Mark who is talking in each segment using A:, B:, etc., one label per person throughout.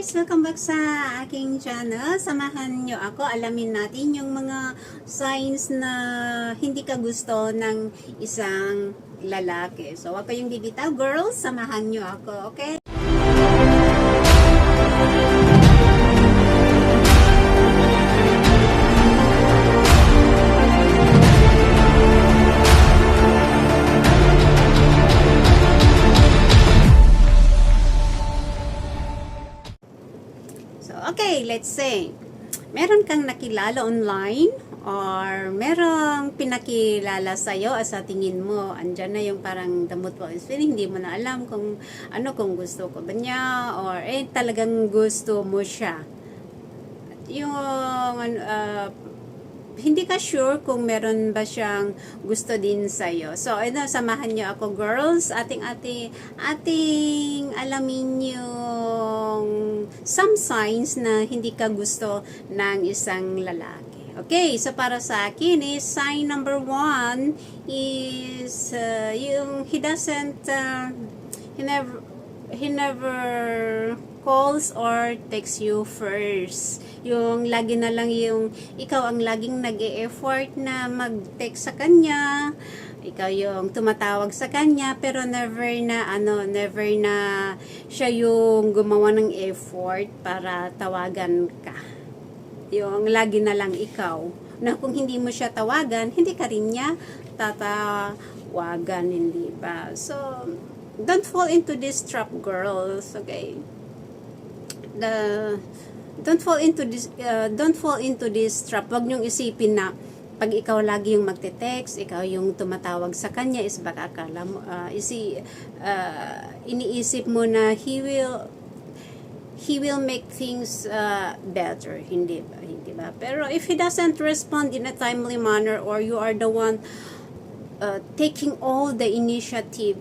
A: guys! Welcome back sa aking channel. Samahan nyo ako. Alamin natin yung mga signs na hindi ka gusto ng isang lalaki. So, huwag kayong bibitaw. Girls, samahan nyo ako. Okay? Okay, let's say, meron kang nakilala online or merong pinakilala sa'yo at sa tingin mo, andyan na yung parang the mutual feeling, hindi mo na alam kung ano, kung gusto ko ba niya or talagang gusto mo siya. Yung hindi ka sure kung meron ba siyang gusto din sa'yo. So, samahan niyo ako, girls. Ating alamin yung some signs na hindi ka gusto ng isang lalaki. Okay, so para sa akin is sign number 1 is yung he never calls or texts you first. Yung lagi na lang yung ikaw ang laging nag-e-effort na mag-text sa kanya, ikaw yung tumatawag sa kanya, pero never na siya yung gumawa ng effort para tawagan ka. Yung lagi na lang ikaw na kung hindi mo siya tawagan, hindi ka rin niya tatawagan, hindi ba? So don't fall into this trap, girls. Okay, don't fall into this trap. Wag niyong isipin na pag ikaw lagi yung magte-text, ikaw yung tumatawag sa kanya, is baka akala mo iniisip mo na he will make things better, hindi ba? Pero if he doesn't respond in a timely manner, or you are the one taking all the initiative,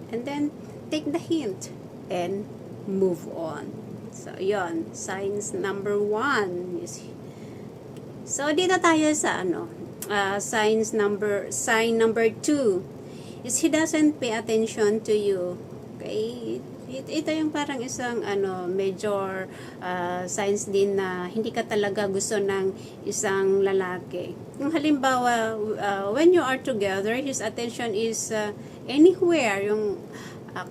A: and then take the hint and move on. So, yon, signs number 1 is, so dito tayo sa sign number 2 is he doesn't pay attention to you. Okay, ito yung parang isang major signs din na hindi ka talaga gusto ng isang lalaki. Yung halimbawa, when you are together, his attention is anywhere. Yung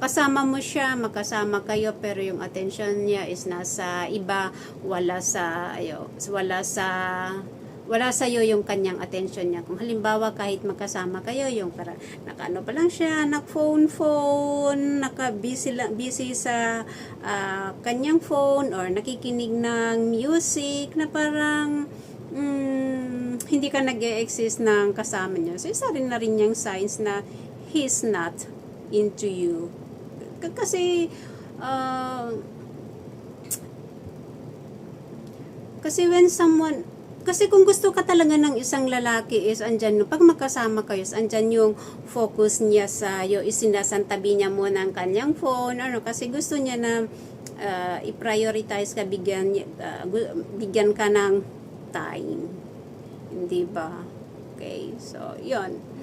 A: kasama mo siya, makasama kayo, pero yung attention niya is nasa iba, wala sa iyo yung kanyang attention niya. Kung halimbawa kahit magkasama kayo, yung para nakaano pa lang siya, naka-phone, busy sa kanyang phone, or nakikinig ng music na parang hindi ka nag-e-exist ng kasama niya. So isa rin na rin yung signs na he's not into you. Kasi kung gusto ka talaga ng isang lalaki, is andyan, pag magkasama kayo, andyan yung focus niya sa iyo, isinasantabi niya muna ang kanyang phone, kasi gusto niya na i-prioritize ka, bigyan ka ng time, hindi ba? Okay, so yon.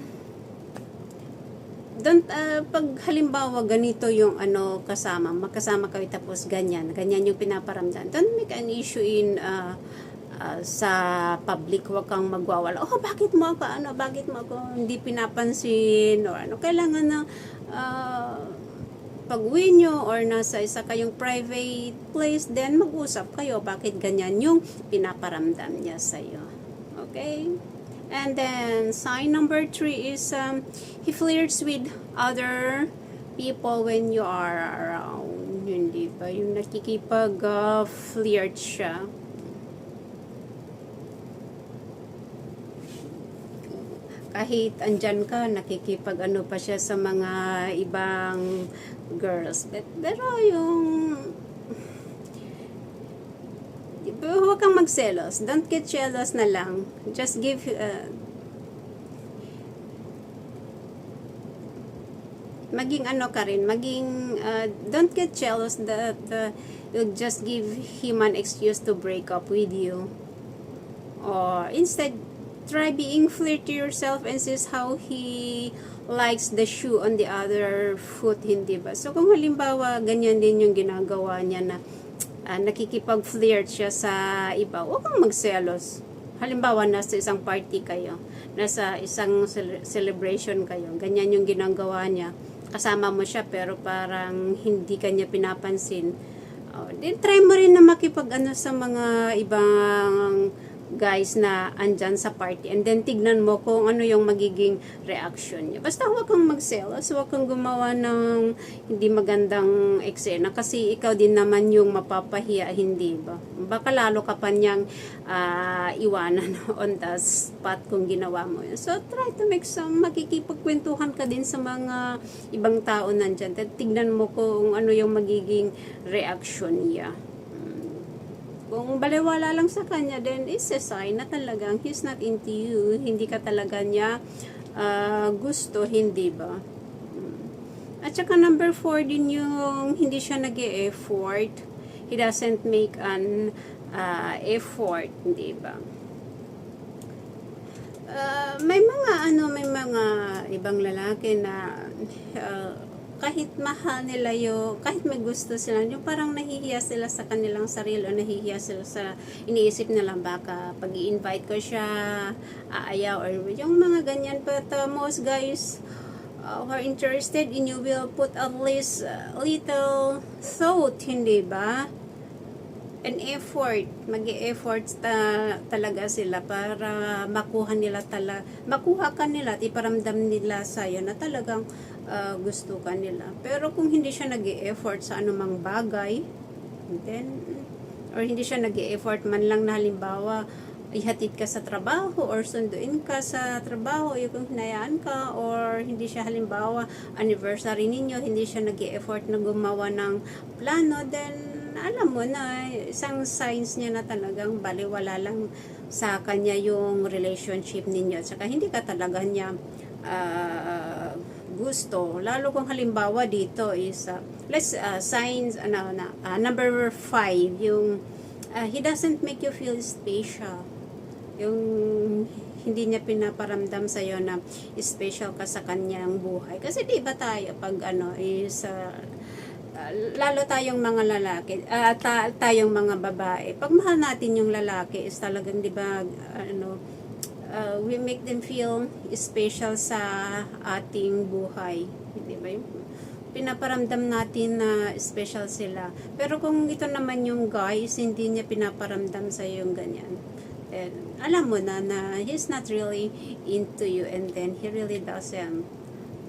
A: Don't pag halimbawa ganito yung magkasama kayo, tapos ganyan yung pinaparamdam, don't make an issue in sa public. Huwag kang magwawala, bakit mo ako hindi pinapansin, or kailangan na pag-uwi nyo or nasa isa kayong private place, then mag-usap kayo bakit ganyan yung pinaparamdam niya sa'yo. Okay? And then sign number 3 is he flirts with other people when you are around. Hindi ba? Yung nakikipag-flirt siya. Kahit andyan ka, nakikipag pa siya sa mga ibang girls. Pero yung huwag kang magselos. Don't get jealous na lang. Just give don't get jealous that you'll just give him an excuse to break up with you. Or instead, try being flirty yourself and see how he likes the shoe on the other foot, hindi ba? So kung halimbawa ganyan din yung ginagawa niya, na nakikipag-flirt siya sa iba, huwag kang magselos. Halimbawa, nasa isang party kayo, nasa isang celebration kayo, ganyan yung ginagawa niya, kasama mo siya pero parang hindi kanya pinapansin. Then try mo rin na makipag-ano sa mga ibang guys na andyan sa party, and then tignan mo kung ano yung magiging reaction niya. Basta huwag kang magselos, huwag kang gumawa ng hindi magandang eksena kasi ikaw din naman yung mapapahiya, hindi ba? Baka lalo ka pa niyang iwanan on the spot kung ginawa mo yun. So try to make some, makikipagkwentuhan ka din sa mga ibang tao nandyan. Tignan mo kung ano yung magiging reaction niya. Kung baliwala lang sa kanya, then it's a sign na talagang he's not into you. Hindi ka talaga niya gusto, hindi ba? At saka number 4 din yung hindi siya nag-e-effort. He doesn't make an effort, hindi ba? May mga ibang lalaki na kahit mahal nila kahit may gusto sila, yung parang nahihiya sila sa kanilang sarili o nahihiya sila sa iniisip nila, baka pag i-invite ko siya, aayaw, or yung mga ganyan. But most guys who are interested in you will put at least little thought, hindi ba? An effort, mag-e-effort talaga sila para makuha ka nila at iparamdam nila sa'yo na talagang gusto ka nila. Pero kung hindi siya nag-e-effort sa anumang bagay, then, or hindi siya nag-e-effort man lang na halimbawa, ihatid ka sa trabaho or sunduin ka sa trabaho, yung hinayaan ka, or hindi siya halimbawa, anniversary ninyo, hindi siya nag-e-effort na gumawa ng plano, then alam mo na isang signs niya na talagang baliwala lang sa kanya yung relationship ninyo, at saka hindi ka talaga niya gusto. Lalo kung halimbawa dito is signs number 5, yung he doesn't make you feel special, yung hindi niya pinaparamdam sa iyo na special ka sa kanyang buhay. Kasi di ba tayo pag is lalo tayong mga lalaki, tayong mga babae, pag mahal natin yung lalaki is talagang, di ba, we make them feel special sa ating buhay, di ba? Pinaparamdam natin na special sila. Pero kung ito naman yung guys, hindi niya pinaparamdam sa yung ganyan, then alam mo na he's not really into you, and then he really doesn't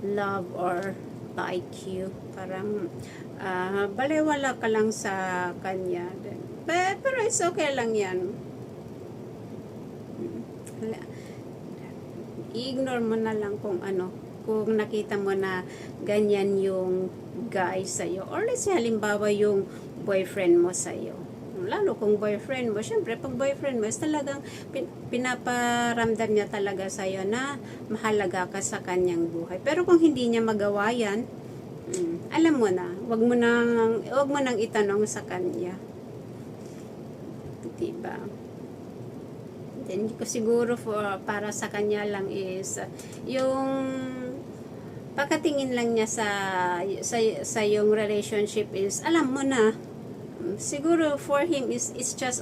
A: love or like you. Parang baliwala ka lang sa kanya. Pero it's okay lang yan. I-ignore mo na lang kung nakita mo na ganyan yung guy sa'yo. Or let's say, halimbawa yung boyfriend mo sa'yo. Lalo kung boyfriend mo, syempre pag boyfriend mo is talagang pinaparamdam niya talaga sa'yo na mahalaga ka sa kanyang buhay. Pero kung hindi niya magawa yan, alam mo na, wag mo nang itanong sa kanya. Diba? Then siguro para sa kanya lang is yung pagkatingin lang niya sa yung relationship is alam mo na, siguro for him is it's just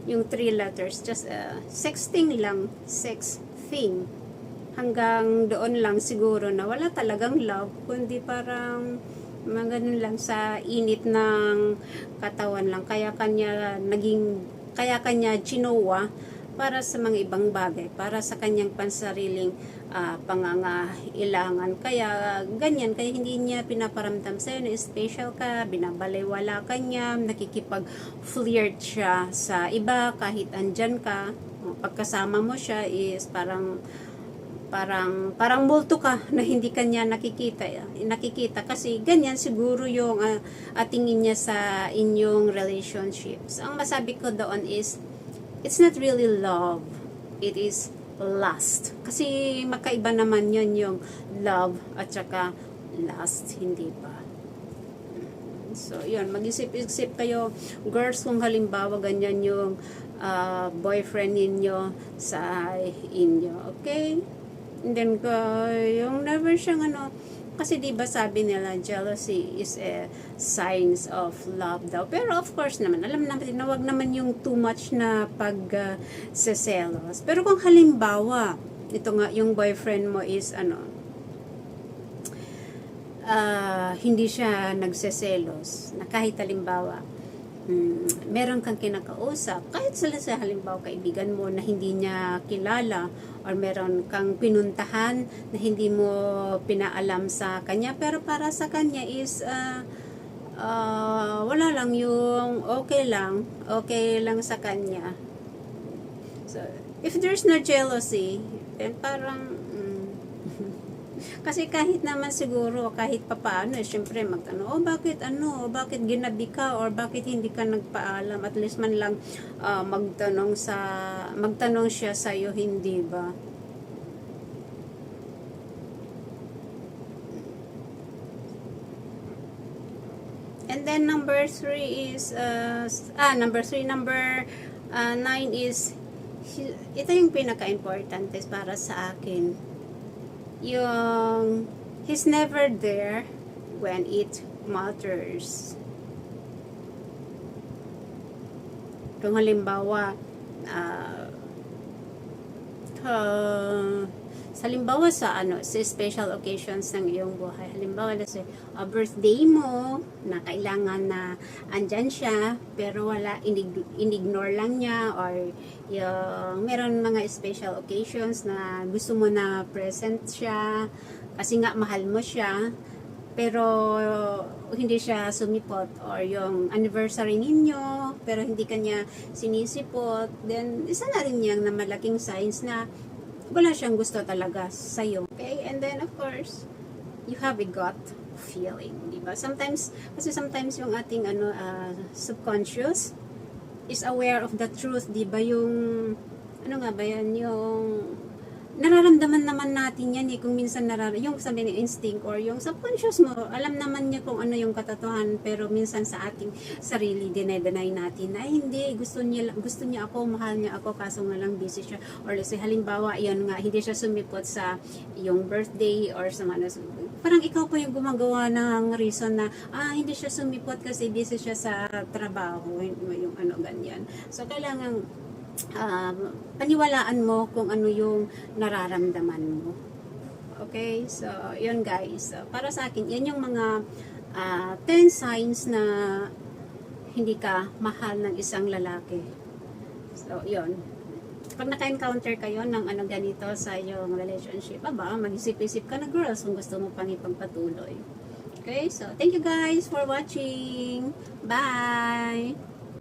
A: yung 3 letters, just sexting lang, sexting. Hanggang doon lang siguro na wala talagang love, kundi parang ganun lang sa init ng katawan lang. Kaya kanya ginawa para sa mga ibang bagay, para sa kanyang pansariling pangangailangan. Kaya ganyan, kaya hindi niya pinaparamdam sa'yo na special ka, binabalewala ka niya, nakikipag-flirt siya sa iba kahit andyan ka. Pagkasama mo siya is parang multo ka na hindi kanya nakikita kasi ganyan siguro yung tingin niya sa inyong relationships. Ang masabi ko doon is it's not really love, it is lust. Kasi makaiba naman yun yung love at saka lust, hindi ba? So yun, mag-isip-isip kayo girls, kung halimbawa ganyan yung boyfriend ninyo sa inyo, okay? And then yung never siyang Kasi di ba sabi nila, jealousy is a signs of love daw. Pero of course naman, alam natin na wag naman yung too much na seselos. Pero kung halimbawa, ito nga, yung boyfriend mo is hindi siya nagseselos, na kahit halimbawa, meron kang kinakausap, kahit sila sa halimbawa kaibigan mo na hindi niya kilala, or meron kang pinuntahan na hindi mo pinaalam sa kanya, pero para sa kanya is wala lang, yung okay lang sa kanya. So, if there's no jealousy, then parang kasi kahit naman siguro, kahit papaano, syempre magtanong, bakit ginabi ka, or bakit hindi ka nagpaalam, at least man lang magtanong siya sa'yo, hindi ba? And then number 3 is, number 9 is, ito yung pinaka-importante para sa akin. Yung he's never there when it matters. Kung halimbawa sa special occasions ng iyong buhay, halimbawa a birthday mo na kailangan na andyan siya, pero wala, inignore lang niya, or yung meron mga special occasions na gusto mo na present siya kasi nga mahal mo siya, pero hindi siya sumipot, or yung anniversary ninyo pero hindi kanya sinisipot, then isa na rin yan na malaking signs na wala siyang gusto talaga sa'yo. Okay? And then, of course, you have a gut feeling. Diba? Sometimes yung ating subconscious is aware of the truth. Diba? Yung, yung nararamdaman naman natin yan kung minsan yung sabi ni instinct or yung subconscious mo, alam naman niya kung ano yung katotohanan, pero minsan sa ating sarili dinay natin na hindi, gusto niya ako, mahal niya ako, kaso nga lang busy siya, or let's say halimbawa yan nga, hindi siya sumipot sa yung birthday or sa parang ikaw pa yung gumagawa ng reason na hindi siya sumipot kasi busy siya sa trabaho, yung ganyan. So kailangan paniwalaan mo kung ano yung nararamdaman mo. Okay? So, yun guys. Para sa akin, yan yung mga 10 signs na hindi ka mahal ng isang lalaki. So, yun. Pag naka-encounter kayo ng ganito sa iyong relationship, mag-isip-isip ka na, girls, kung gusto mo pang ipagpatuloy. Okay? So, thank you guys for watching. Bye!